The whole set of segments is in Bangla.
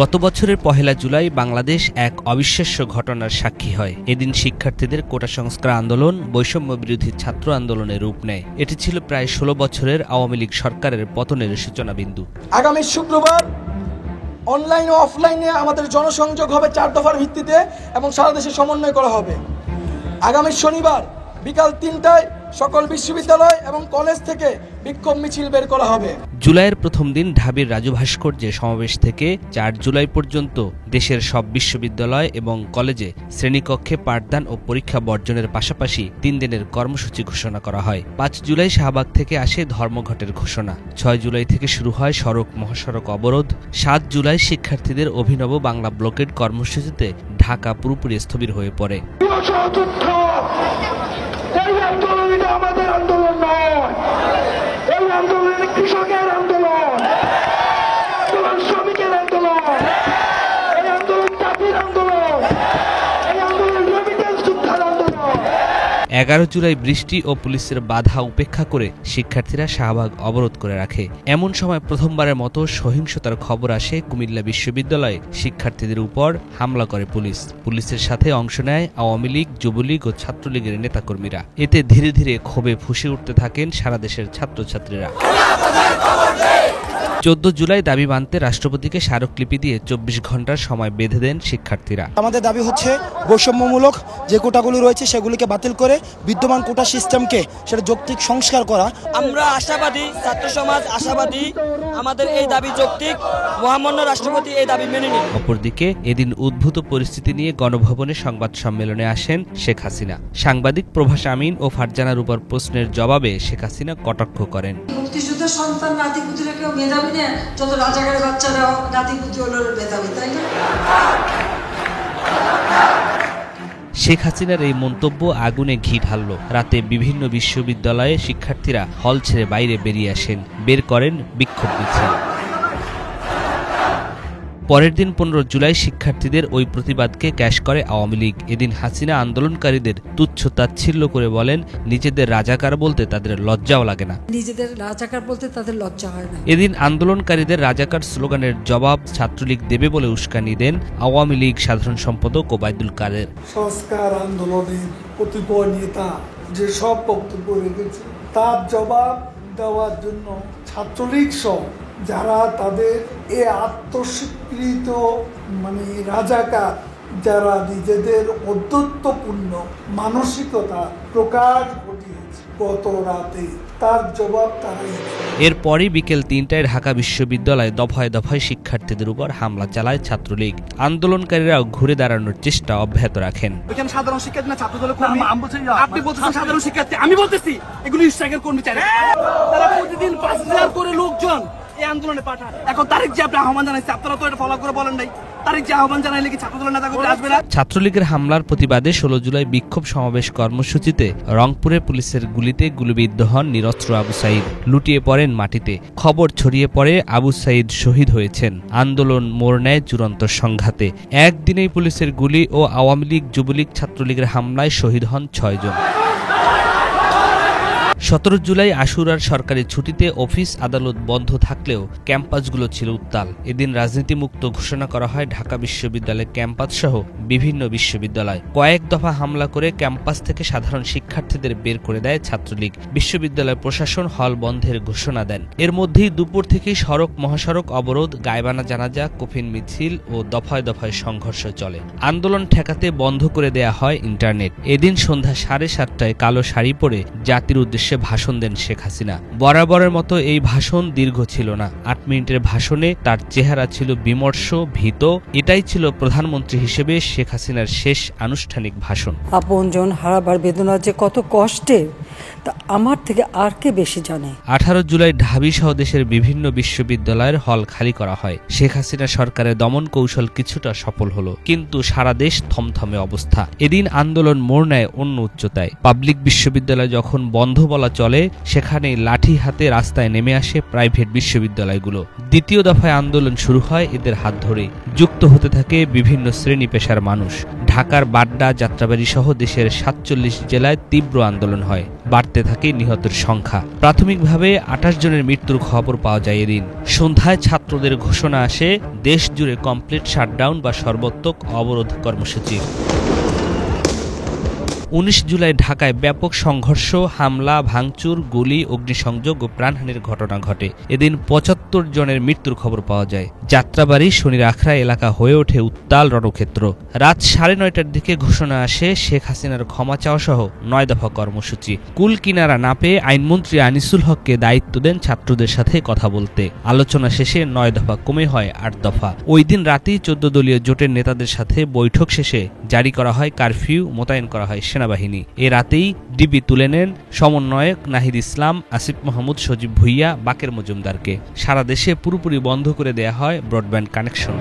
গত বছরের ১ জুলাই বাংলাদেশ এক অবিশ্বাস্য ঘটনার সাক্ষী হয়। এদিন শিক্ষার্থীদের কোটা সংস্কার আন্দোলন বৈষম্য বিরোধী ছাত্র আন্দোলনের রূপ নেয়। এটি ছিল প্রায় ১৬ বছরের আওয়ামী লীগ সরকারের পতনের সূচনা বিন্দু। আগামী শুক্রবার অনলাইন ও অফলাইনে আমাদের জনসংযোগ হবে ৪ দফার ভিত্তিতে এবং সারা দেশে সমন্বয় করা হবে। আগামী শনিবার বিকাল ৩টায় সকল বিশ্ববিদ্যালয় এবং কলেজ থেকে বিক্ষোভ মিছিল বের করা হবে। জুলাইয়ের প্রথম দিন ঢাবির রাজু ভাস্কর্যে সমাবেশ থেকে ৪ জুলাই পর্যন্ত দেশের সব বিশ্ববিদ্যালয় এবং কলেজে শ্রেণীকক্ষে পাঠদান ও পরীক্ষা বর্জনের পাশাপাশি ৩ দিনের কর্মসূচি ঘোষণা করা হয়। ৫ জুলাই শাহবাগ থেকে আসে ধর্মঘটের ঘোষণা। ৬ জুলাই থেকে শুরু হয় সড়ক মহাসড়ক অবরোধ। ৭ জুলাই শিক্ষার্থীদের অভিনব বাংলা ব্লকেড কর্মসূচিতে ঢাকা পুরোপুরি স্থবির হয়ে পড়ে। আমাদের আন্দোলন নয়, এই আন্দোলন কৃষকের আন্দোলন, আন্দোলন শ্রমিকের আন্দোলন, এই আন্দোলন জাতির আন্দোলন, এই আন্দোলন রেমিটেন্স যোদ্ধার আন্দোলন। ১১ জুলাই বৃষ্টি ও পুলিশের বাধা উপেক্ষা করে শিক্ষার্থীরা শাহবাগ অবরোধ করে রাখে। এমন সময় প্রথমবারের মতো সহিংসতার খবর আসে কুমিল্লা বিশ্ববিদ্যালয়ে। শিক্ষার্থীদের উপর হামলা করে পুলিশ। পুলিশের সাথে অংশ নেয় আওয়ামী লীগ, যুবলীগ ও ছাত্রলীগের নেতাকর্মীরা। এতে ধীরে ধীরে ক্ষোভে ফুঁসে উঠতে থাকেন সারা দেশের ছাত্রছাত্রীরা। ১৪ জুলাই দাবি মানতে রাষ্ট্রপতিকে স্মারকলিপি দিয়ে ২৪ ঘন্টার সময় বেঁধে দেন শিক্ষার্থীরা। আমাদের দাবি হচ্ছে বৈষম্যমূলক যে কোটাগুলো রয়েছে সেগুলিকে বাতিল করে বিদ্যমান কোটা সিস্টেমকে সেটা যৌক্তিক সংস্কার করা। আমরা আশাবাদী, ছাত্র সমাজ আশাবাদী, আমাদের এই দাবি যৌক্তিক, মহামান্য রাষ্ট্রপতি এই দাবি মেনে নিন। অপরদিকে এদিন উদ্ভূত পরিস্থিতি নিয়ে গণভবনে সংবাদ সম্মেলনে আসেন শেখ হাসিনা। সাংবাদিক প্রভাস আমিন ও ফারজানার উপর প্রশ্নের জবাবে শেখ হাসিনা কটাক্ষ করেন। মুক্তিযুদ্ধের সন্তান নাতিপুতিরা কেউ মেধাবী না, যত রাজাকারের বাচ্চারা নাতিপুতি হলো মেধাবী, তাই না? শেখ হাসিনার এই মন্তব্য আগুনে ঘি ঢালল। রাতে বিভিন্ন বিশ্ববিদ্যালয়ে শিক্ষার্থীরা হল ছেড়ে বাইরে বেরিয়ে আসেন, বের করেন বিক্ষোভ মিছিল। পরের দিন ১৫ জুলাই শিক্ষার্থীদের ওই প্রতিবাদকে ক্যাশ করে আওয়ামী লীগ। এদিন হাসিনা আন্দোলনকারীদের তুচ্ছ তাচ্ছিল্য করে বলেন, নিজেদের রাজাকার বলতে তাদের লজ্জাও লাগে না। নিজেদের রাজাকার বলতে তাদের লজ্জা হয় না। এদিন আন্দোলনকারীদের রাজাকার স্লোগানের জবাব ছাত্রলীগ দেবে বলে উস্কানি দেন আওয়ামী লীগ সাধারণ সম্পাদক ওবায়দুল কাদের। সংস্কার আন্দোলনের কতিপয় নেতা যে সব বক্তব্য রেখেছে তার জবাব দেওয়ার জন্য ছাত্রলীগ সহ যারা তাদের এ আত্মস্বীকৃত রাজাকার, যারা নিজেদের অদ্যত্বপূর্ণ মানসিকতা প্রকাশ ঘটিয়েছে গত রাতে, তার জবাব তারাই। এরপরই বিকেল ৩টায় ঢাকা বিশ্ববিদ্যালয়ে দফায় দফায় শিক্ষার্থীদের উপর হামলা চালায় ছাত্রলীগ। আন্দোলনকারীরাও ঘুরে দাঁড়ানোর চেষ্টা অব্যাহত রাখেন। সাধারণ শিক্ষার্থী না, ছাত্রদলের কর্মী। আপনি বলছেন সাধারণ শিক্ষার্থী, আমি বলতেছি এগুলো স্ট্রাইকের কর্মী। তারা প্রতিদিন ৫,০০০ করে লোকজন এই আন্দোলনে পাঠান। এখন তারিখ যে আপনি আহ্বান জানাইছে, আপনারা তো এটা ফলো করে বলেন নাই। তারিখ যে আহ্বান জানাইলে কি ছাত্রদলের নেতা করতে আসবে না? ছাত্রলীগের হামলার প্রতিবাদে ১৬ জুলাই বিক্ষোভ সমাবেশ কর্মসূচিতে রংপুরে পুলিশের গুলিতে গুলিবিদ্ধ হন নিরস্ত্র আবু সাঈদ। লুটিয়ে পড়েন মাটিতে। খবর ছড়িয়ে পড়ে আবু সাঈদ শহীদ হয়েছেন। আন্দোলন মোড় নেয় চূড়ান্ত সংঘাতে। একদিনেই পুলিশের গুলি ও আওয়ামী লীগ, যুবলীগ, ছাত্রলীগের হামলায় শহীদ হন ৬ জন। ১৭ জুলাই আশুরার সরকারি ছুটিতে অফিস আদালত বন্ধ থাকলেও ক্যাম্পাসগুলো ছিল উত্তাল। এদিন রাজনীতিমুক্ত ঘোষণা করা হয় ঢাকা বিশ্ববিদ্যালয়ের ক্যাম্পাস সহ বিভিন্ন বিশ্ববিদ্যালয়। কয়েক দফা হামলা করে ক্যাম্পাস থেকে সাধারণ শিক্ষার্থীদের বের করে দেয় ছাত্রলীগ। বিশ্ববিদ্যালয় প্রশাসন হল বন্ধের ঘোষণা দেন। এর মধ্যেই দুপুর থেকেই সড়ক মহাসড়ক অবরোধ, গায়বানা জানাজা, কফিন মিছিল ও দফায় দফায় সংঘর্ষ চলে। আন্দোলন ঠেকাতে বন্ধ করে দেয়া হয় ইন্টারনেট। এদিন সন্ধ্যা ৭:৩০টায় কালো শাড়ি পরে জাতির উদ্দেশ্যে ভাষণ দেন শেখ হাসিনা। বরাবরের মতো এই ভাষণ দীর্ঘ ছিল না। ৮ মিনিটের ভাষণে তার চেহারা ছিল বিমর্ষ, ভীত। এটাই ছিল প্রধানমন্ত্রী হিসেবে শেখ হাসিনার শেষ আনুষ্ঠানিক ভাষণ। আপনজন হারাবার বেদনা যে কত কষ্টের তা আমার থেকে আর কে বেশি জানে। ১৮ জুলাই ঢাবি সহ দেশের বিভিন্ন বিশ্ববিদ্যালয়ের হল খালি করা হয়। শেখ হাসিনা সরকারের দমন কৌশল কিছুটা সফল হলো, কিন্তু সারা দেশ থমথমে অবস্থা। এদিন আন্দোলন মোড় নেয় অন্য উচ্চতায়। পাবলিক বিশ্ববিদ্যালয় যখন বন্ধ বলা চলে, সেখানেই লাঠি হাতে রাস্তায় নেমে আসে প্রাইভেট বিশ্ববিদ্যালয়গুলো। দ্বিতীয় দফায় আন্দোলন শুরু হয় এদের হাত ধরে। যুক্ত হতে থাকে বিভিন্ন শ্রেণী পেশার মানুষ। ঢাকার বাড্ডা, যাত্রাবাড়ি সহ দেশের ৪৭ জেলায় তীব্র আন্দোলন হয়। বাড়তে থাকে নিহতের সংখ্যা। প্রাথমিকভাবে ২৮ জনের মৃত্যুর খবর পাওয়া যায় এদিন। সন্ধ্যায় ছাত্রদের ঘোষণা আসে দেশ জুড়ে কমপ্লিট শাটডাউন বা সর্বাত্মক অবরোধ কর্মসূচি। ১৯ জুলাই ঢাকায় ব্যাপক সংঘর্ষ, হামলা, ভাঙচুর, গুলি, অগ্নিসংযোগ ও প্রাণহানির ঘটনা ঘটে। এদিন ৭৫ জনের মৃত্যুর খবর পাওয়া যায়। যাত্রাবাড়ি, শনির আখড়া এলাকা হয়ে ওঠে উত্তাল রণক্ষেত্র। রাত ৯:৩০টার দিকে ঘোষণা আসে শেখ হাসিনার ক্ষমা চাওয়া সহ ৯ দফা কর্মসূচি। কুল কিনারা না পেয়ে আইনমন্ত্রী আনিসুল হককে দায়িত্ব দেন ছাত্রদের সাথে কথা বলতে। আলোচনা শেষে ৯ দফা কমে হয় ৮ দফা। ওই দিন রাতেই ১৪ দলীয় জোটের নেতাদের সাথে বৈঠক শেষে জারি করা হয় কারফিউ, মোতায়েন করা হয় সেনাবাহিনী। এ রাতেই ডিবি তুলে নেন সমন্বয়ক নাহিদ ইসলাম, আসিফ মাহমুদ, সজীব ভুইয়া, বাকের মজুমদারকে। সারা দেশে পুরোপুরি বন্ধ করে দেয়া হয় ব্রডব্যান্ড কানেকশন।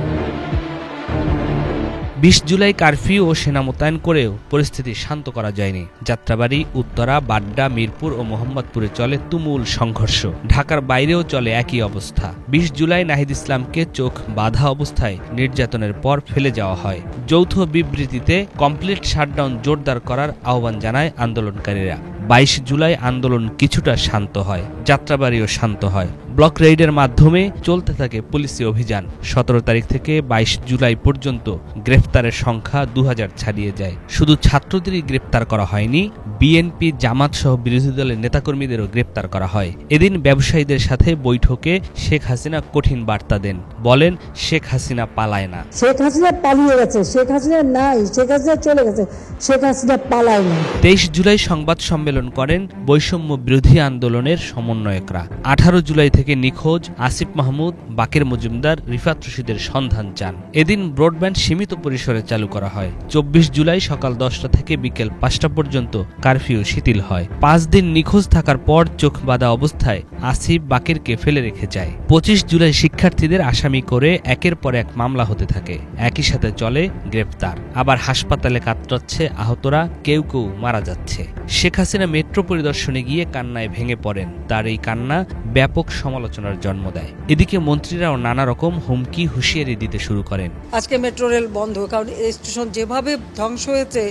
২০ জুলাই কারফিউ ও সেনা মোতায়েন করেও পরিস্থিতি শান্ত করা যায়নি। যাত্রাবাড়ি, উত্তরা, বাড্ডা, মিরপুর ও মোহাম্মদপুরে চলে তুমুল সংঘর্ষ। ঢাকার বাইরেও চলে একই অবস্থা। ২০ জুলাই নাহিদ ইসলামকে চোখ বাঁধা অবস্থায় নির্যাতনের পর ফেলে যাওয়া হয়। যৌথ বিবৃতিতে কমপ্লিট শাটডাউন জোরদার করার আহ্বান জানায় আন্দোলনকারীরা। ২২ জুলাই আন্দোলন কিছুটা শান্ত হয়। যাত্রাবাড়িও শান্ত হয়। ব্লক রেইডের মাধ্যমে চলতে থাকে পুলিশি অভিযান। ১৭ তারিখ থেকে ২২ জুলাই পর্যন্ত গ্রেফতারের সংখ্যা ২০০০ ছাড়িয়ে যায়। শুধু ছাত্রদেরই গ্রেপ্তার করা হয়নি, বিএনপি, জামাত সহ বিরোধী দলের নেতাকর্মীদেরও গ্রেপ্তার করা হয়। এদিন ব্যবসায়ীদের সাথে বৈঠকে শেখ হাসিনা কঠিন বার্তা দেন। বলেন, শেখ হাসিনা পালায় না। শেখ হাসিনা পালিয়ে গেছে, শেখ হাসিনা নাই, শেখ হাসিনা চলে গেছে, শেখ হাসিনা পালায় না। ২৩ জুলাই সংবাদ সম্মেলন করেন বৈষম্য বিরোধী আন্দোলনের সমন্বয়করা। ১৮ জুলাই থেকে নিখোঁজ আসিফ মাহমুদ, বাকের মজুমদার, রিফাত রশিদের সন্ধান চান। এদিন ব্রডব্যান্ড সীমিত পরিসরে চালু করা হয়। ২৪ জুলাই সকাল ১০টা থেকে বিকেল ৫টা পর্যন্ত কারফিউ শিথিল হয়। ৫ দিন নিখোঁজ থাকার পর চোখ বাঁধা অবস্থায় আসিফ বাকেরকে ফেলে রেখে যায়। ২৫ জুলাই শিক্ষার্থীদের আসামি করে একের পর এক মামলা হতে থাকে। একই সাথে চলে গ্রেপ্তার। আবার হাসপাতালে কাতরাচ্ছে আহতরা, কেউ কেউ মারা যাচ্ছে। শেখ হাসিনা মেট্রো পরিদর্শনে গিয়ে কান্নায় ভেঙে পড়েন। তার এই কান্না ব্যাপক সমালোচনার জন্ম দেয়। এদিকে মন্ত্রীরাও নানা রকম হুমকি, হুঁশিয়ারি দিতে শুরু করেন। আজকে মেট্রো রেল বন্ধ, কারণ এই স্টেশন যেভাবে ধ্বংস হয়েছে,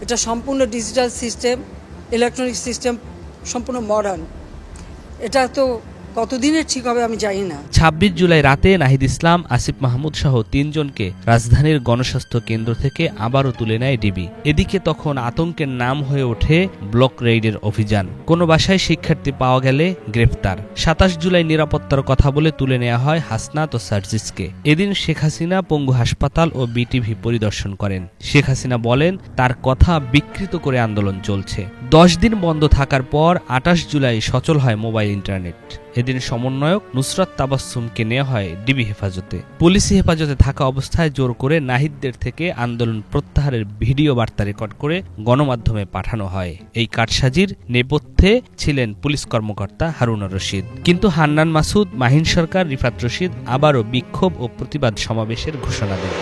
এটা সম্পূর্ণ ডিজিটাল সিস্টেম, ইলেকট্রনিক সিস্টেম, সম্পূর্ণ মডার্ন। এটা তো কতদিনের ঠিক হবে আমি জানি না। ২৬ জুলাই রাতে নাহিদ ইসলাম, আসিফ মাহমুদ সহ ৩ জনকে রাজধানীর গণস্বাস্থ্য কেন্দ্র থেকে আবারও তুলে নেয় ডিবি। এদিকে তখন আতঙ্কের নাম হয়ে ওঠে ব্লক রেইডের অভিযান। কোনো বাসায় শিক্ষার্থী পাওয়া গেলে গ্রেফতার। ২৭ জুলাই নিরাপত্তার কথা বলে তুলে নেওয়া হয় হাসনাত ও সার্জিসকে। এদিন শেখ হাসিনা পঙ্গু হাসপাতাল ও বিটিভি পরিদর্শন করেন। শেখ হাসিনা বলেন, তার কথা বিকৃত করে আন্দোলন চলছে। ১০ দিন বন্ধ থাকার পর ২৮ জুলাই সচল হয় মোবাইল ইন্টারনেট। এদিন সমন্বয়ক নুসরাত তাবাসসুমকে নেওয়া হয় ডিবি হেফাজতে। পুলিশি হেফাজতে থাকা অবস্থায় জোর করে নাহিদদের থেকে আন্দোলন প্রত্যাহারের ভিডিও বার্তা রেকর্ড করে গণমাধ্যমে পাঠানো হয়। এই কারসাজির নেপথ্যে ছিলেন পুলিশ কর্মকর্তা হারুনুর রশিদ। কিন্তু হান্নান মাসুদ, মাহিন সরকার, রিফাত রশিদ আবারও বিক্ষোভ ও প্রতিবাদ সমাবেশের ঘোষণা দেন।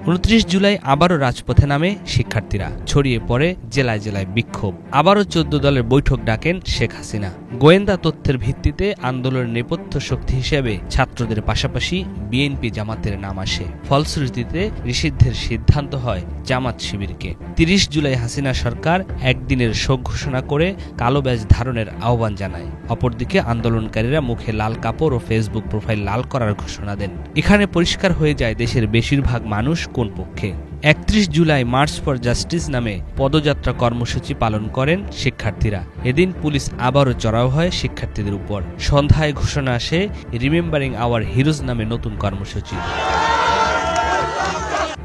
২৯ জুলাই আবারও রাজপথে নামে শিক্ষার্থীরা। ছড়িয়ে পড়ে জেলায় জেলায় বিক্ষোভ। আবারও ১৪ দলের বৈঠক ডাকেন শেখ হাসিনা। গোয়েন্দা তথ্যের ভিত্তিতে আন্দোলনের নেপথ্য শক্তি হিসেবে ছাত্রদের পাশাপাশি বিএনপি, জামাতের নাম আসে। ফলশ্রুতিতে নিষিদ্ধের সিদ্ধান্ত হয় জামাত শিবিরকে। ৩০ জুলাই হাসিনা সরকার একদিনের শোক ঘোষণা করে কালো ব্যাজ ধারণের আহ্বান জানায়। অপরদিকে আন্দোলনকারীরা মুখে লাল কাপড় ও ফেসবুক প্রোফাইল লাল করার ঘোষণা দেন। এখানে পরিষ্কার হয়ে যায় দেশের বেশিরভাগ মানুষ কোন পক্ষে। ৩১ জুলাই মার্চ ফর জাস্টিস নামে পদযাত্রা কর্মসূচি পালন করেন শিক্ষার্থীরা। এদিন পুলিশ আবারও চড়াও হয় শিক্ষার্থীদের উপর। সন্ধ্যায় ঘোষণা আসে রিমেম্বারিং আওয়ার হিরোজ নামে নতুন কর্মসূচি।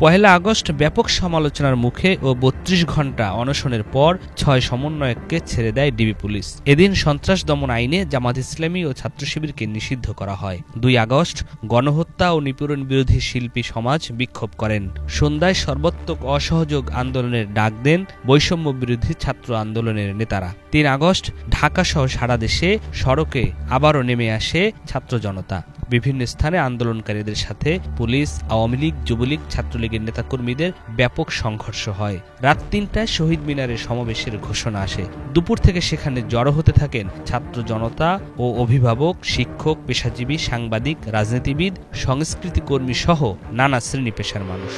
১ আগস্ট ব্যাপক সমালোচনার মুখে ও ৩২ ঘণ্টা অনশনের পর ৬ সমন্বয়ককে ছেড়ে দেয় ডিবি পুলিশ। এদিন সন্ত্রাস দমন আইনে জামাত ইসলামী ও ছাত্র শিবিরকে নিষিদ্ধ করা হয়। ২ আগস্ট গণহত্যা ও নিপীড়ন বিরোধী শিল্পী সমাজ বিক্ষোভ করেন। সন্ধ্যায় সর্বাত্মক অসহযোগ আন্দোলনের ডাক দেন বৈষম্য বিরোধী ছাত্র আন্দোলনের নেতারা। 3 আগস্ট ঢাকাসহ সারা দেশে সড়কে আবারও নেমে আসে ছাত্র জনতা। বিভিন্ন স্থানে আন্দোলনকারীদের সাথে পুলিশ, আওয়ামী লীগ, যুবলীগ, ছাত্রলীগের নেতাকর্মীদের ব্যাপক সংঘর্ষ হয়। রাত 3টায় শহীদ মিনারে সমাবেশের ঘোষণা আসে। দুপুর থেকে সেখানে জড়ো হতে থাকেন ছাত্র জনতা ও অভিভাবক, শিক্ষক, পেশাজীবী, সাংবাদিক, রাজনীতিবিদ, সংস্কৃতি কর্মী সহ নানা শ্রেণী পেশার মানুষ।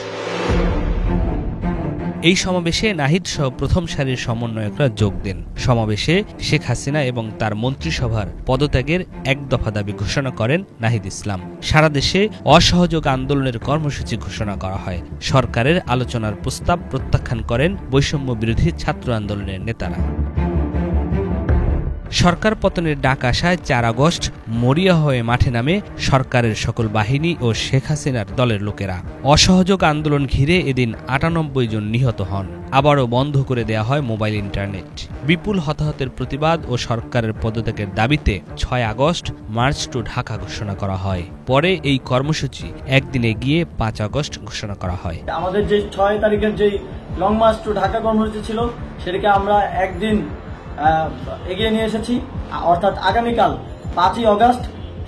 এই সমাবেশে নাহিদ সহ প্রথম সারির সমন্বয়করা যোগ দেন। সমাবেশে শেখ হাসিনা এবং তার মন্ত্রিসভার পদত্যাগের এক দফা দাবি ঘোষণা করেন নাহিদ ইসলাম। সারা দেশে অসহযোগ আন্দোলনের কর্মসূচি ঘোষণা করা হয়। সরকারের আলোচনার প্রস্তাব প্রত্যাখ্যান করেন বৈষম্য বিরোধী ছাত্র আন্দোলনের নেতারা। সরকার পতনের ডাক আসায় 4 আগস্ট মরিয়া হয়ে মাঠে নামে সরকারের সকল বাহিনী ও শেখ হাসিনার দলের লোকেরা। অসহযোগ আন্দোলন ঘিরে এদিন 98 জন নিহত হন। আবারও বন্ধ করে দেয়া হয় মোবাইল ইন্টারনেট। বিপুল হতাহতের প্রতিবাদ ও সরকারের পদত্যাগের দাবিতে 6 আগস্ট মার্চ টু ঢাকা ঘোষণা করা হয়। পরে এই কর্মসূচি একদিনে গিয়ে 5 আগস্ট ঘোষণা করা হয়। আমাদের যে 6 তারিখের যে লং মার্চ টু ঢাকা কর্মসূচি ছিল সেটাকে আমরা একদিন এগিয়ে নিয়ে এসেছি, অর্থাৎ আগামীকাল 5ই আগস্ট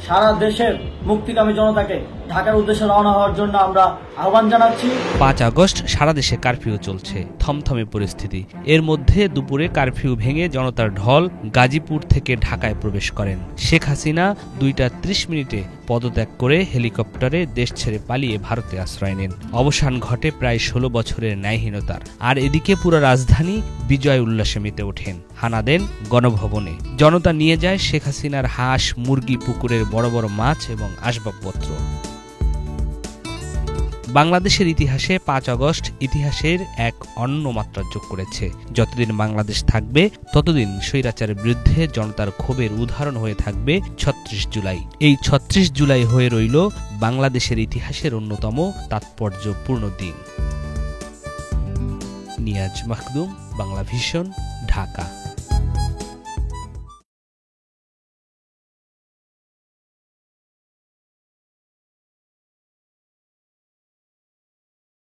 সারা দেশের মুক্তিকামী জনতাকে ঢাকার উদ্দেশ্যে রওনা হওয়ার জন্য আমরা আহ্বান জানাচ্ছি। 5 আগস্ট সারা দেশে কারফিউ চলছে, থমথমে পরিস্থিতি। এর মধ্যে দুপুরে কারফিউ ভেঙে জনতার ঢল গাজীপুর থেকে ঢাকায় প্রবেশ করেন। শেখ হাসিনা 2:30 পদত্যাগ করে হেলিকপ্টারে দেশ ছেড়ে পালিয়ে ভারতে আশ্রয় নেন। অবসান ঘটে প্রায় 16 বছরের ন্যায়হীনতার। আর এদিকে পুরো রাজধানী বিজয় উল্লাসে মেতে ওঠেন। হানা দেন গণভবনে। জনতা নিয়ে যায় শেখ হাসিনার হাঁস, মুরগি, পুকুরের বড় বড় মাছ এবং আসবাবপত্র। বাংলাদেশের ইতিহাসে 5 আগস্ট ইতিহাসের এক অন্য মাত্রা যোগ করেছে। যতদিন বাংলাদেশ থাকবে ততদিন স্বৈরাচারের বিরুদ্ধে জনতার ক্ষোভের উদাহরণ হয়ে থাকবে 36 জুলাই। এই 36 জুলাই হয়ে রইল বাংলাদেশের ইতিহাসের অন্যতম তাৎপর্যপূর্ণ দিন। নিয়াজ মাখদুম, বাংলা ভিশন, ঢাকা।